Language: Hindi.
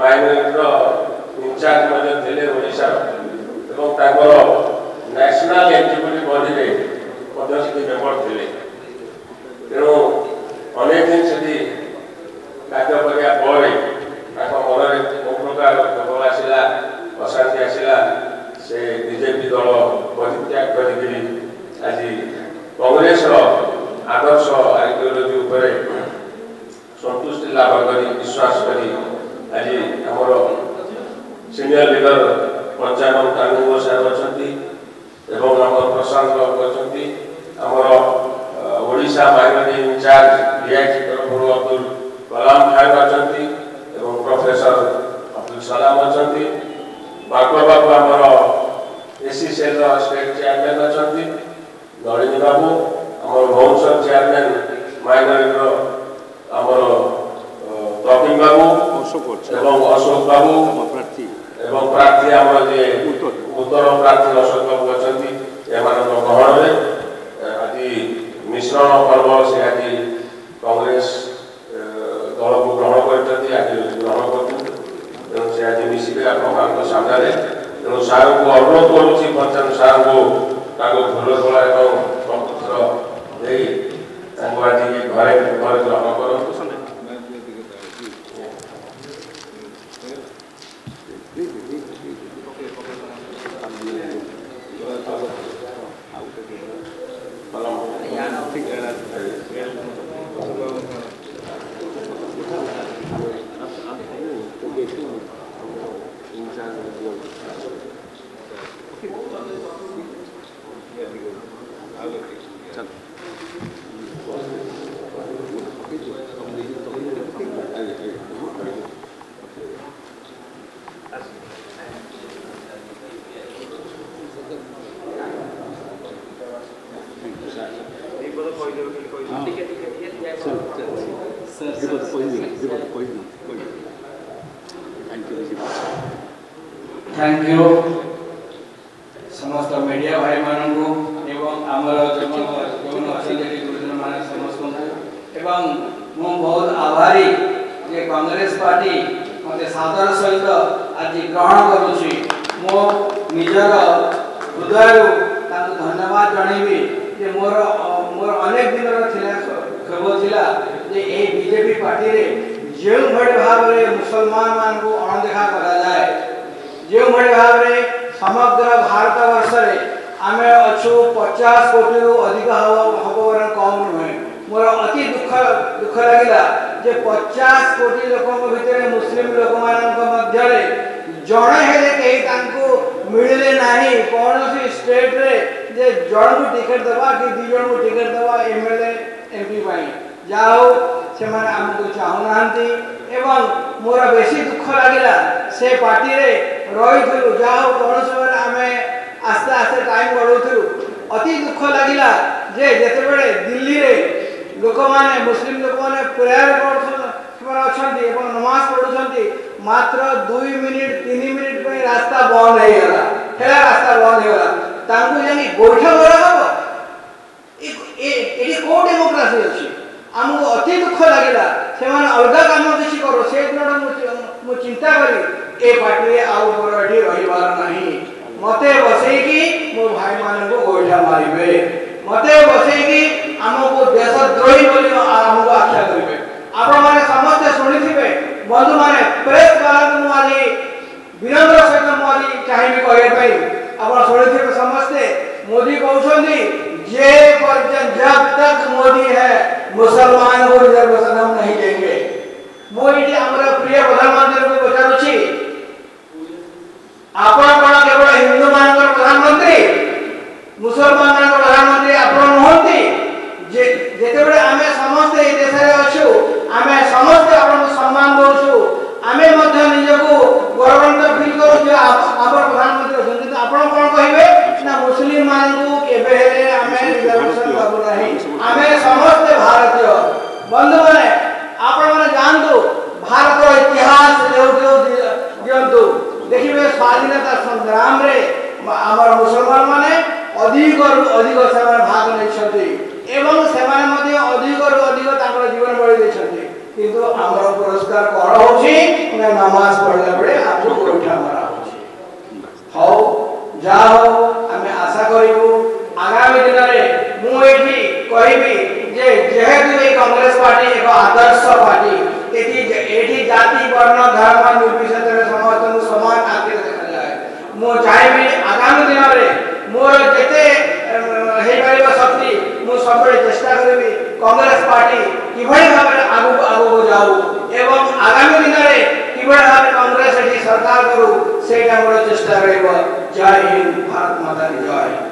माइनॉरिटी इंचार्ज मध्य थे Odisha national eligibility body member थे तेणु अनेक दिन से कार्य करने मन में कौ प्रकार खबर आसला अशांति आसला से बीजेपी दल परित्याग कर आज कांग्रेस आदर्श आइडियोलोजी उपर संतुष्टि लाभ कर विश्वास कर आज आमर सीनियर लीडर पंचायत कानून साहब अच्छा आम प्रशांत बाबू अच्छा आमर ओडिशा माइनॉरिटी इंचार्ज डीआईजी तरफ अब्दुल कलाम खान अच्छा प्रोफेसर अब्दुल सलाम अच्छा बाकुआ बाबू आमर एसी सेल स्टेट चेयरमैन अच्छा नलिनी बाबू आमर भुवनेश्वर चेयरमैन माइनॉरिटी आमर तकिम बाबू अशोक बाबू एवं प्रार्थी आम जे उत्तर प्रार्थी अशोक बाबू अच्छा गहन में आज मिश्रण पर्व से आज कांग्रेस दल को ग्रहण कर आज ग्रहण कर से आज मिसिक आप सामने तेणु सार को अनुरोध करुच्ची पंचायत सार को फूल तोला प्रपत्र आज घरे घर ग्रहण करूँ थैंक यू समस्त मीडिया भाई मानू एवं आमर जो गुरुजन मान समस्त एवं मु बहुत आभारी जे कांग्रेस पार्टी मते सादर सहित आज ग्रहण करुछि मो निजर हृदय धन्यवाद जनइबी जे मोर मोर अनेक दिन खबर थिला जे ए बीजेपी पार्टी रे जो भड़ी भाव रे मुसलमान मान को अणदेखा करा जाए जो भड़ी भाव रे समग्र भारत वर्ष रे आमे अछु 50 कोटी रु अधिक हबवर कम नुहे मोर अति दुख लागिला जे 50 कोटी लोक भितर मुस्लिम लोक मान मध्य रे जणे हेले केही तांको मिलले नाही कोनोसी स्टेट रे जे जण को टिकट दबा कि दि जण को टिकट दबा एमएलए एमपी पाई जाओ से माने हमको चाहू नांती एवं मोर बेसी दुख लागिला से पार्टी रे रही जाओ कौन समय आमे आस्ते आस्ते टाइम बढ़ाऊँ अति दुख लगिला जे जेते बड़े दिल्ली रे लोक माने मुस्लिम लोक माने प्रेयर अच्छा नमाज पढ़ुंट मात्र 2 मिनिट 3 मिनिट पे रास्ता बंद हो गला हेला रास्ता बंद हो गला तांको जानी गोइठा मरा हबो एटी को डेमोक्रेसी अछि हमको अति दुख लगिला से माने अलगा काम किसी करो से मु चिंता करी ए पार्टी आउ बरडी रहिबार नाही मते बसैकी मो भाई मान को गोइठा मारिबे मते बसैकी हमको देशद्रोही बोली हमको आख्या करिवे आपण माने समस्त सुनिथिबे बंधु माने प्रेस वाला को आज विनम्र सहित मु आज चाहिए कहे पई आपण सुनिथिबे समस्त मोदी कहउछंदी जे पर्यंत जब तक मोदी है मुसलमान को रिजर्वेशन हम नहीं देंगे मोदी हमारा प्रिय प्रधानमंत्री को पचारुछि आपण कोन केवल हिंदू मानकर प्रधानमंत्री मुसलमान मानकर प्रधानमंत्री आपण नहंती जे जेते बडे आमे समस्त ए देश रे अछु आमे समस्त आपण को सम्मान दोछु आमे मध्य निजको गौरवान्वित फील करू जे आपण प्रधानमंत्री अछन आपण कोन कहिबे ना मुस्लिम मान को केबे हेले आमे रिजर्वेशन दबु नाही आमे समस्त भारतीय बंधु माने आपण माने जानतो भारत इतिहास लेउटो दियंतु देखिबे स्वाधीनता किंतु आमर पुरस्कार कौन होची नमाज पढ़ला बड़े आपको गोइठा मरा होची हो जाओ आमे आशा करिबु आगामी दिन रे मु एठी कहिबी जे जेहेतु ए कांग्रेस पार्टी एक आदर्श पार्टी एठी जाति वर्ण धर्म निर्विशेष समस्त समान आके देखा जाए मु चाहेबी आगामी दिन रे मोर जेते हे परिबा शक्ति मु सबरे चेष्टा करबी कांग्रेस पार्टी किभଳି भाबरे आगु आगु जाऊ एवं आगामी दिन रे किभଳି भाबरे कांग्रेस एठी सरकार करू सेटा मोर चेष्टा रहइबो। जय हिंद, भारत माता की जय।